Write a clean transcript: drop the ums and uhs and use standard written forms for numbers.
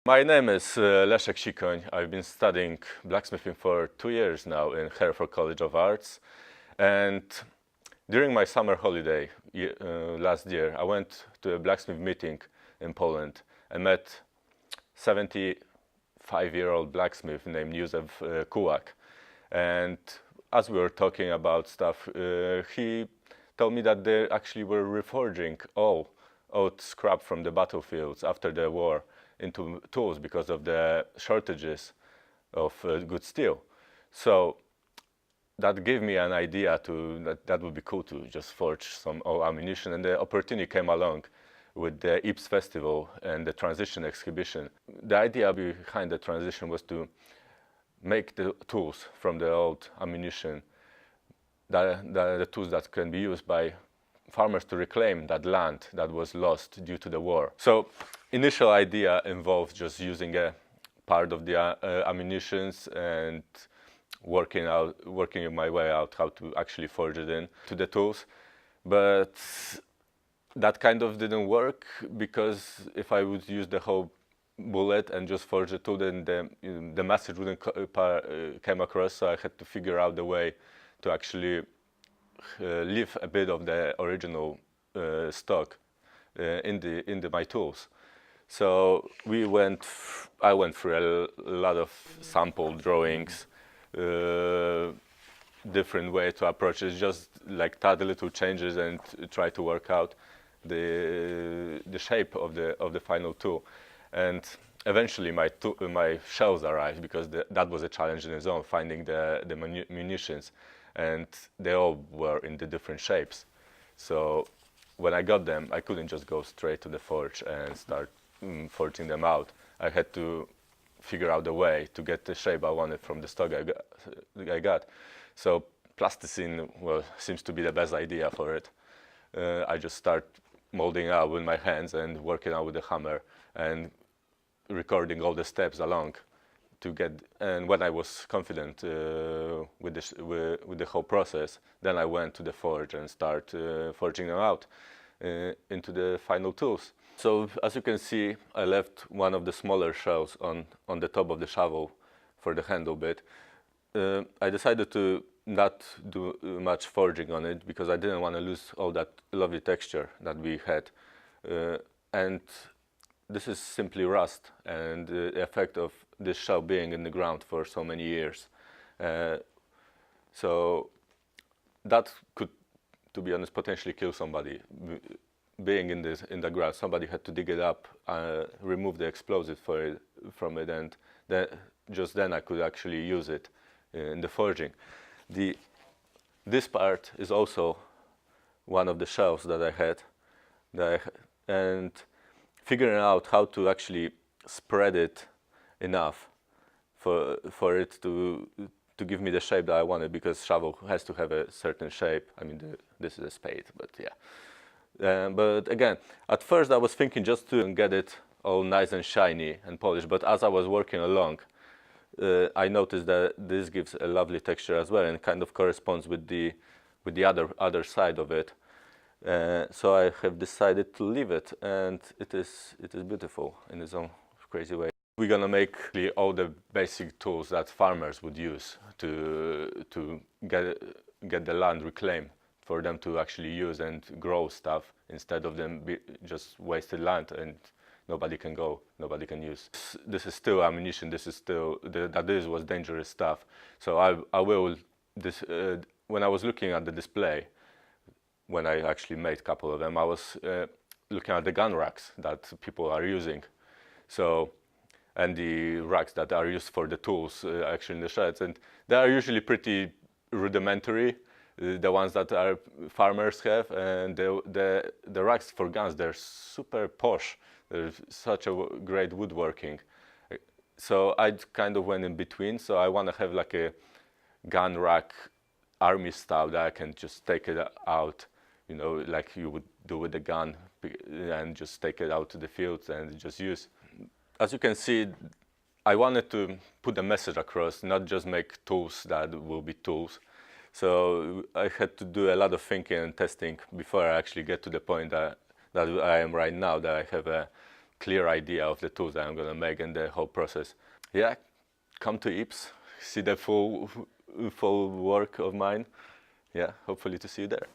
My name is Leszek Sikon. I've been studying blacksmithing for 2 years now in Hereford College of Arts. And during my summer holiday last year, I went to a blacksmith meeting in Poland and met 75-year-old blacksmith named Józef Kułak. And as we were talking about stuff, he told me that they actually were reforging all old scrap from the battlefields after the war into tools because of the shortages of good steel. So that gave me an idea that would be cool to just forge some old ammunition, and the opportunity came along with the Ypres Festival and the transition exhibition. The idea behind the transition was to make the tools from the old ammunition, the tools that can be used by farmers to reclaim that land that was lost due to the war. So initial idea involved just using a part of the ammunitions and working my way out how to actually forge it into the tools. But that kind of didn't work, because if I would use the whole bullet and just forge the tool, then the message wouldn't come across. So I had to figure out the way to actually leave a bit of the original stock in my tools. So I went through a lot of sample drawings, different way to approach it, just like add little changes and try to work out the shape of the final tool. And eventually my shells arrived, because that was a challenge in its own, finding the munitions, and they all were in the different shapes. So when I got them, I couldn't just go straight to the forge and start forging them out. I had to figure out a way to get the shape I wanted from the stock I got. So plasticine, well, seems to be the best idea for it. I just start molding out with my hands and working out with the hammer and recording all the steps along to get. And when I was confident with the whole process, then I went to the forge and start forging them out into the final tools. So as you can see, I left one of the smaller shells on the top of the shovel for the handle bit. I decided to not do much forging on it, because I didn't want to lose all that lovely texture that we had. And this is simply rust and the effect of this shell being in the ground for so many years. So that could, to be honest, potentially kill somebody. Being in the ground, somebody had to dig it up, remove the explosive from it, and just then I could actually use it in the forging. This part is also one of the shells that I had, and figuring out how to actually spread it enough for it to give me the shape that I wanted, because shovel has to have a certain shape. I mean, this is a spade, but yeah. But again, at first I was thinking just to get it all nice and shiny and polished, but as I was working along, I noticed that this gives a lovely texture as well, and kind of corresponds with the other side of it. So I have decided to leave it, and it is beautiful in its own crazy way. We're gonna make all the basic tools that farmers would use to get the land reclaimed, for them to actually use and grow stuff, instead of them just wasted land and nobody can use. This is still ammunition. This is still this was dangerous stuff. So I will when I was looking at the display, when I actually made a couple of them, I was looking at the gun racks that people are using. So, and the racks that are used for the tools actually in the sheds, and they are usually pretty rudimentary. The ones that our farmers have, and the racks for guns, they're super posh. There's such a great woodworking. So I kind of went in between. So I want to have like a gun rack, army style, that I can just take it out, you know, like you would do with the gun, and just take it out to the fields and just use. As you can see, I wanted to put a message across, not just make tools that will be tools. So I had to do a lot of thinking and testing before I actually get to the point that I am right now, that I have a clear idea of the tools that I'm gonna make and the whole process. Yeah, come to Ypres, see the full work of mine. Yeah, hopefully to see you there.